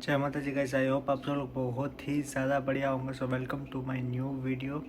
जय माता जी गाइस, आई होप आप सब लोग बहुत ही ज़्यादा बढ़िया होंगे। So welcome to my new video.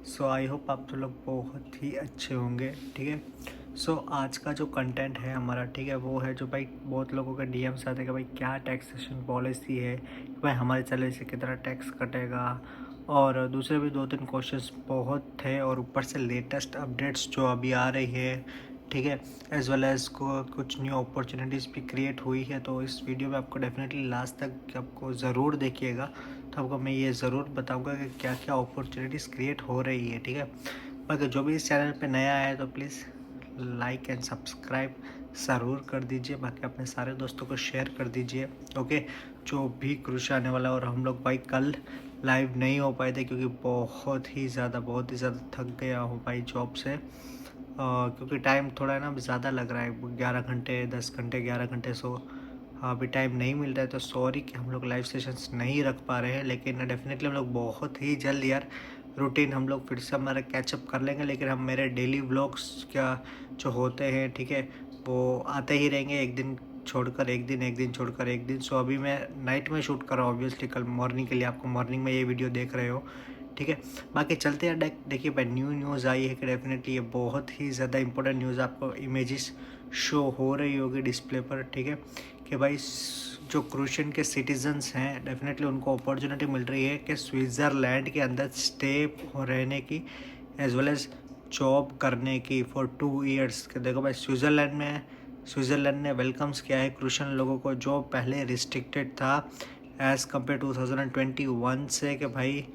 So I hope आप सब लोग बहुत ही अच्छे होंगे। ठीक है। सो आज का जो कंटेंट है हमारा, ठीक है, वो है जो भाई बहुत लोगों के डीएम्स आते हैं कि भाई क्या टैक्सेशन पॉलिसी है, कि भाई हमारे सैलरी से कितना टैक्स कटेगा, और दूसरे भी 2-3 क्वेश्चंस बहुत थे, और ऊपर से लेटेस्ट अपडेट्स जो अभी आ रही है, ठीक है, एज़ वेल एज़ को कुछ न्यू अपॉर्चुनिटीज़ भी क्रिएट हुई है। तो इस वीडियो में आपको डेफिनेटली लास्ट तक आपको ज़रूर देखिएगा, तो आपको मैं ये ज़रूर बताऊंगा कि क्या क्या अपॉर्चुनिटीज़ क्रिएट हो रही है। ठीक है। बाकी जो भी इस चैनल पे नया है तो प्लीज़ लाइक एंड सब्सक्राइब ज़रूर कर दीजिए। बाकी अपने सारे दोस्तों को शेयर कर दीजिए। ओके। जो भी क्रूश आने वाला, और हम लोग भाई कल लाइव नहीं हो पाए थे क्योंकि बहुत ही ज़्यादा थक गया हूँ भाई जॉब से, क्योंकि टाइम थोड़ा है ना ज़्यादा लग रहा है, 11 घंटे 10 घंटे 11 घंटे। सो अभी टाइम नहीं मिल रहा है, तो सॉरी कि हम लोग लाइव सेशंस नहीं रख पा रहे हैं, लेकिन डेफिनेटली हम लोग बहुत ही जल्द यार रूटीन हम लोग फिर से हमारा कैचअप कर लेंगे। लेकिन हम मेरे डेली व्लॉग्स क्या जो होते हैं, ठीक है, वो आते ही रहेंगे, एक दिन छोड़कर एक दिन, एक दिन छोड़कर एक दिन। सो अभी मैं नाइट में शूट कर रहा हूँ, ऑब्वियसली कल मॉर्निंग के लिए आपको मॉर्निंग में ये वीडियो देख रहे हो। ठीक है। बाकी चलते हैं, देखिए भाई न्यू न्यूज़ आई है कि डेफिनेटली ये बहुत ही ज़्यादा इंपॉर्टेंट न्यूज़, आपको इमेजेस शो हो रही होगी डिस्प्ले पर। ठीक है। कि भाई जो क्रूशियन के सिटीजन्स हैं, डेफिनेटली उनको अपॉर्चुनिटी मिल रही है कि स्विट्ज़रलैंड के अंदर स्टे रहने की, एज वेल एज जॉब करने की फॉर 2 ईयर्स। कि देखो भाई स्विट्ज़रलैंड ने वेलकम्स किया है क्रूशियन लोगों को, जो पहले रिस्ट्रिक्टेड था एज़ कम्पेयर 2021 से, कि भाई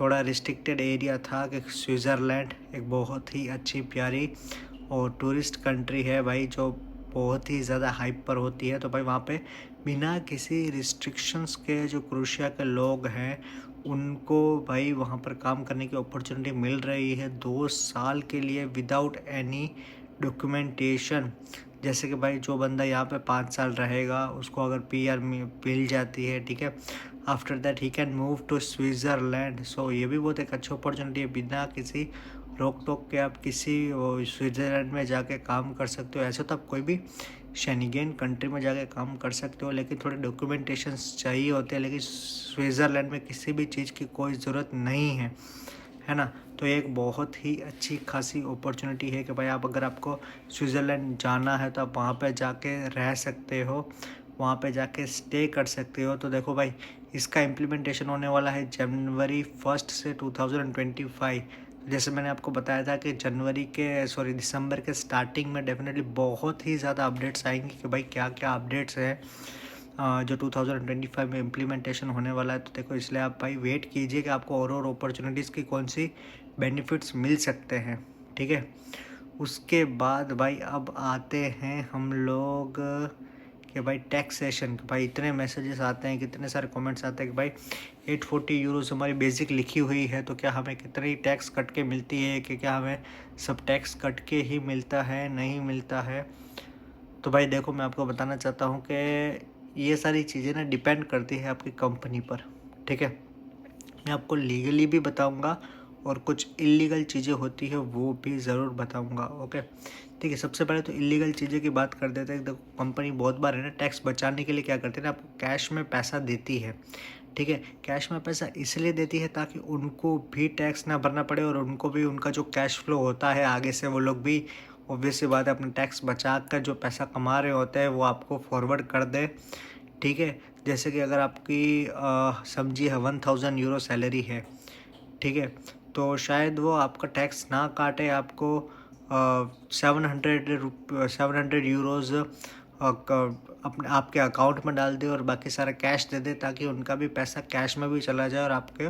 थोड़ा रिस्ट्रिक्टेड एरिया था। कि स्विट्ज़रलैंड एक बहुत ही अच्छी प्यारी और टूरिस्ट कंट्री है भाई, जो बहुत ही ज़्यादा हाइप पर होती है। तो भाई वहाँ पे बिना किसी रिस्ट्रिक्शंस के जो क्रोएशिया के लोग हैं उनको भाई वहाँ पर काम करने की अपॉर्चुनिटी मिल रही है 2 साल के लिए विदाउट एनी डॉक्यूमेंटेशन। जैसे कि भाई जो बंदा यहाँ पे 5 साल रहेगा उसको अगर पीआर मिल जाती है, ठीक है, after that he can move to Switzerland. So ये भी बहुत एक अच्छी अपॉर्चुनिटी है, बिना किसी रोक टोक के आप किसी स्विट्ज़रलैंड में जाके काम कर सकते हो। ऐसे तो आप कोई भी शेनिगेन कंट्री में जाके काम कर सकते हो, लेकिन थोड़े डॉक्यूमेंटेशंस चाहिए होते हैं। लेकिन स्विट्ज़रलैंड में किसी भी चीज़ की कोई ज़रूरत नहीं है ना। तो ये एक बहुत ही अच्छी खासी अपॉर्चुनिटी है कि भाई आप अगर आपको स्विट्ज़रलैंड जाना है तो आप वहाँ पे जाके रह सकते हो, वहाँ पे जाके स्टे कर सकते हो। तो देखो भाई इसका इम्प्लीमेंटेशन होने वाला है जनवरी 1 से 2025। जैसे मैंने आपको बताया था कि दिसंबर के स्टार्टिंग में डेफिनेटली बहुत ही ज़्यादा अपडेट्स आएंगी कि भाई क्या क्या अपडेट्स है जो 2025 में इम्प्लीमेंटेशन होने वाला है। तो देखो इसलिए आप भाई वेट कीजिए कि आपको और अपॉर्चुनिटीज़ की कौन सी बेनिफिट्स मिल सकते हैं। ठीक है। उसके बाद भाई अब आते हैं हम लोग कि भाई टैक्सेशन। भाई इतने मैसेजेस आते हैं, कितने सारे कमेंट्स आते हैं कि भाई 840 यूरोज़ हमारी बेसिक लिखी हुई है, तो क्या हमें कितनी टैक्स कट के मिलती है, कि क्या हमें सब टैक्स कट के ही मिलता है, नहीं मिलता है। तो भाई देखो मैं आपको बताना चाहता हूँ कि ये सारी चीज़ें ना डिपेंड करती है आपकी कंपनी पर। ठीक है। मैं आपको लीगली भी बताऊंगा और कुछ इलीगल चीज़ें होती है वो भी ज़रूर बताऊंगा। ओके। ठीक है। सबसे पहले तो इलीगल चीज़ें की बात कर देते हैं। देखो कंपनी बहुत बार है ना टैक्स बचाने के लिए क्या करती है ना, आपको कैश में पैसा देती है। ठीक है। कैश में पैसा इसलिए देती है ताकि उनको भी टैक्स ना भरना पड़े, और उनको भी उनका जो कैश फ्लो होता है आगे से वो लोग भी ऑब्वियस सी बात है अपना टैक्स बचा कर जो पैसा कमा रहे होते हैं वो आपको फॉरवर्ड कर दे। ठीक है। जैसे कि अगर आपकी समझिए 1000 यूरो सैलरी है, ठीक है, तो शायद वो आपका टैक्स ना काटे, आपको 700 यूरोज़ अपने आपके अकाउंट में डाल दे और बाकी सारा कैश दे दे, ताकि उनका भी पैसा कैश में भी चला जाए और आपके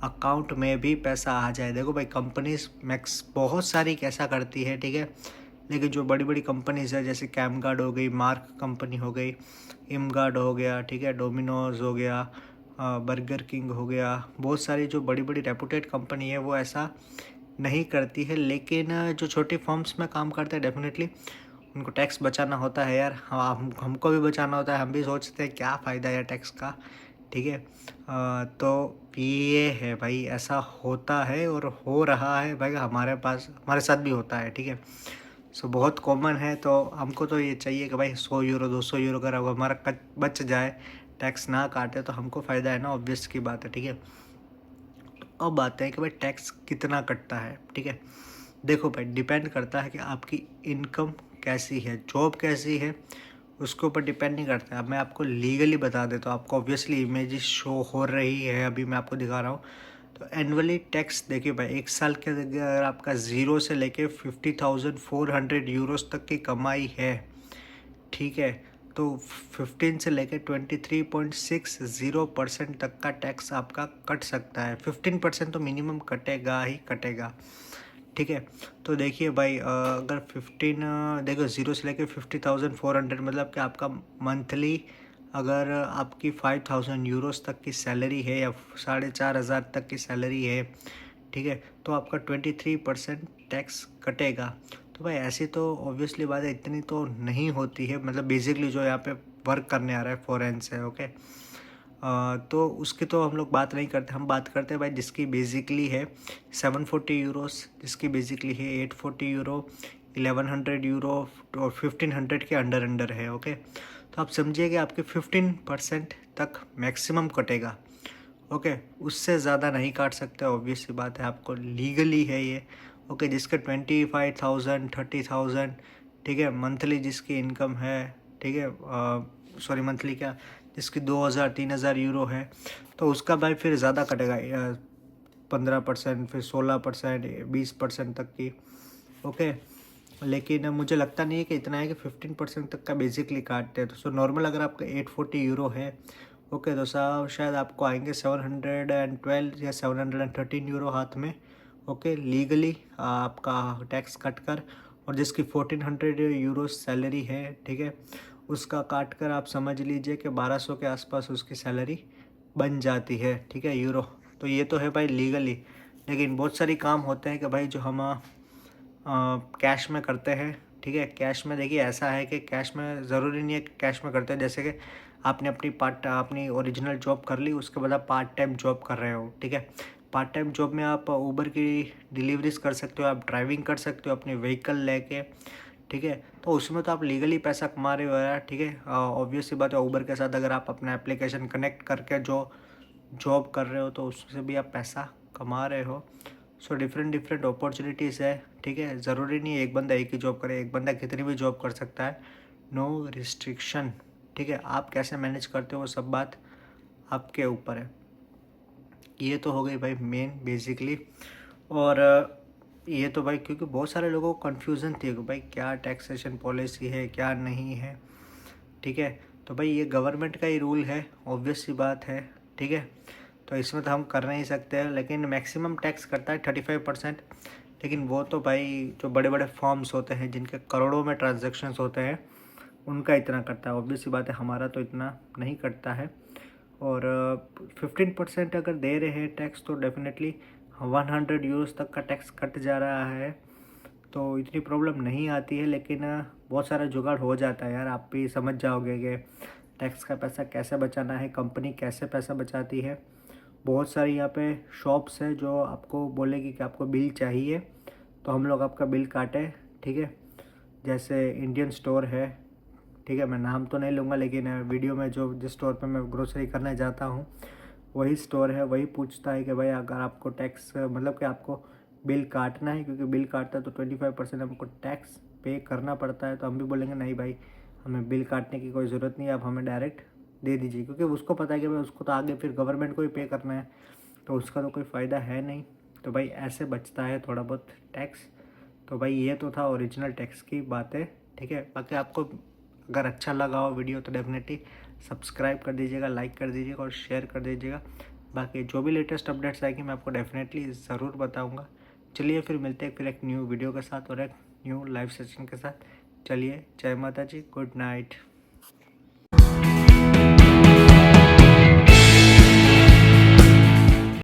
अकाउंट में भी पैसा आ जाए। देखो भाई कंपनीज मैक्स बहुत सारी कैसा करती है, ठीक है, लेकिन जो बड़ी बड़ी कंपनीज है जैसे कैमगार्ड हो गई, मार्क कंपनी हो गई, इमगार्ड हो गया, ठीक है, डोमिनोज हो गया, बर्गर किंग हो गया, बहुत सारी जो बड़ी बड़ी रेपुटेड कंपनी है वो ऐसा नहीं करती है। लेकिन जो छोटी फर्म्स में काम करते हैं डेफिनेटली उनको टैक्स बचाना होता है यार, हमको भी बचाना होता है। हम भी सोचते हैं क्या फ़ायदा है टैक्स का। ठीक है। तो ये है भाई, ऐसा होता है और हो रहा है भाई, हमारे साथ भी होता है। ठीक है। सो बहुत कॉमन है। तो हमको तो ये चाहिए कि भाई 100 यूरो 200 यूरो अगर हमारा बच जाए टैक्स ना काटे तो हमको फ़ायदा है ना, ऑब्वियस की बात है, ठीक है। तो अब आते हैं कि भाई टैक्स कितना कटता है, ठीक है। देखो भाई, डिपेंड करता है कि आपकी इनकम कैसी है, जॉब कैसी है, उसके ऊपर डिपेंड नहीं करता। अब मैं आपको लीगली बता देता हूँ, आपको ऑब्वियसली इमेजेस शो हो रही है, अभी मैं आपको दिखा रहा हूँ। तो एनुअली टैक्स देखिए भाई, एक साल के अगर आपका 0 से लेके 50,400 यूरोस तक की कमाई है, ठीक है, तो 15 से लेके 23.60% तक का टैक्स आपका कट सकता है। 15% तो मिनिमम कटेगा ही कटेगा, ठीक है। तो देखिए भाई, अगर 15 देखो 0 से लेके 50,400 मतलब कि आपका मंथली अगर आपकी 5,000 यूरोस तक की सैलरी है या 4,500 तक की सैलरी है, ठीक है, तो आपका 23% टैक्स कटेगा। तो भाई ऐसी तो ऑब्वियसली बात है, इतनी तो नहीं होती है, मतलब बेसिकली जो यहाँ पे वर्क करने आ रहा है फॉरेन से, ओके। तो उसकी तो हम लोग बात नहीं करते, हम बात करते हैं भाई जिसकी बेसिकली है 740 यूरोस, जिसकी बेसिकली है 840 यूरो, 1100 यूरो और 1500 के अंडर है, ओके। तो आप समझिए कि आपके 15% तक मैक्सिमम कटेगा, ओके। उससे ज़्यादा नहीं काट सकते, ऑब्वियस सी बात है, आपको लीगली है ये, ओके। जिसके 25,000 30,000, ठीक है, मंथली जिसकी इनकम है, ठीक है, सॉरी मंथली क्या, जिसकी 2,000 3,000 यूरो है, तो उसका भाई फिर ज़्यादा कटेगा, 15%, फिर 16%, 20% तक की, ओके। लेकिन मुझे लगता नहीं है कि इतना है कि 15% तक का बेसिकली काटते हैं। तो सो नॉर्मल अगर आपका 840 यूरो है, ओके, तो शायद आपको आएंगे 712 या 713 यूरो हाथ में, ओके, लीगली आपका टैक्स कट कर। और जिसकी 1400 यूरो सैलरी है, ठीक है, उसका काट कर आप समझ लीजिए कि 1200 के आसपास उसकी सैलरी बन जाती है, ठीक है, यूरो। तो ये तो है भाई लीगली। लेकिन बहुत सारी काम होते हैं कि भाई जो हम कैश में करते हैं, ठीक है। कैश में देखिए ऐसा है कि कैश में ज़रूरी नहीं है कि कैश में करते हैं, जैसे कि आपने अपनी ओरिजिनल जॉब कर ली, उसके बाद आप पार्ट टाइम जॉब कर रहे हो, ठीक है। पार्ट टाइम जॉब में आप ऊबर की डिलीवरीज कर सकते हो, आप ड्राइविंग कर सकते हो अपनी व्हीकल लेके, ठीक है। तो उसमें तो आप लीगली पैसा कमा रहे हो यार, ठीक है। ऑब्वियस सी बात है, ऊबर के साथ अगर आप अपना एप्लीकेशन कनेक्ट करके जो जॉब कर रहे हो तो उससे भी आप पैसा कमा रहे हो। सो डिफरेंट डिफरेंट अपॉर्चुनिटीज़ है, ठीक है। ज़रूरी नहीं है एक बंदा एक ही जॉब करे, एक बंदा कितनी भी जॉब कर सकता है, नो रिस्ट्रिक्शन, ठीक है। आप कैसे मैनेज करते हो वो सब बात आपके ऊपर है। ये तो हो गई भाई मेन बेसिकली। और ये तो भाई क्योंकि बहुत सारे लोगों को कन्फ्यूज़न थी कि भाई क्या टैक्सेशन पॉलिसी है क्या नहीं है, ठीक है। तो भाई ये गवर्नमेंट का ही रूल है, ऑब्वियस सी बात है, ठीक है। तो इसमें तो हम कर नहीं सकते हैं, लेकिन मैक्सिमम टैक्स करता है 35%। लेकिन वो तो भाई जो बड़े बड़े फॉर्म्स होते हैं जिनके करोड़ों में ट्रांजैक्शंस होते हैं उनका इतना करता है, ऑब्वियस सी बात है, हमारा तो इतना नहीं करता है। और 15% अगर दे रहे हैं टैक्स तो डेफिनेटली 100 यूरोस तक का टैक्स कट जा रहा है, तो इतनी प्रॉब्लम नहीं आती है। लेकिन बहुत सारा जुगाड़ हो जाता है यार, आप भी समझ जाओगे कि टैक्स का पैसा कैसे बचाना है, कंपनी कैसे पैसा बचाती है। बहुत सारी यहाँ पे शॉप्स है जो आपको बोलेगी कि आपको बिल चाहिए तो हम लोग आपका बिल काटें, ठीक है। जैसे इंडियन स्टोर है, ठीक है, मैं नाम तो नहीं लूँगा, लेकिन वीडियो में जो जिस स्टोर पे मैं ग्रोसरी करने जाता हूँ वही स्टोर है, वही पूछता है कि भाई अगर आपको टैक्स मतलब कि आपको बिल काटना है, क्योंकि बिल काटता है तो 25% हमको टैक्स पे करना पड़ता है। तो हम भी बोलेंगे नहीं भाई, हमें बिल काटने की कोई ज़रूरत नहीं है, आप हमें डायरेक्ट दे दीजिए, क्योंकि उसको पता है कि भाई उसको तो आगे फिर गवर्नमेंट को ही पे करना है, तो उसका तो कोई फ़ायदा है नहीं। तो भाई ऐसे बचता है थोड़ा बहुत टैक्स। तो भाई ये तो था ओरिजिनल टैक्स की बातें, ठीक है। बाकी आपको अगर अच्छा लगा हो वीडियो तो डेफिनेटली सब्सक्राइब कर दीजिएगा, लाइक कर दीजिएगा और शेयर कर दीजिएगा। बाकी जो भी लेटेस्ट अपडेट्स आएगी मैं आपको डेफिनेटली ज़रूर बताऊंगा। चलिए फिर मिलते हैं फिर एक न्यू वीडियो के साथ और एक न्यू लाइव सेशन के साथ। चलिए, जय माता जी, गुड नाइट।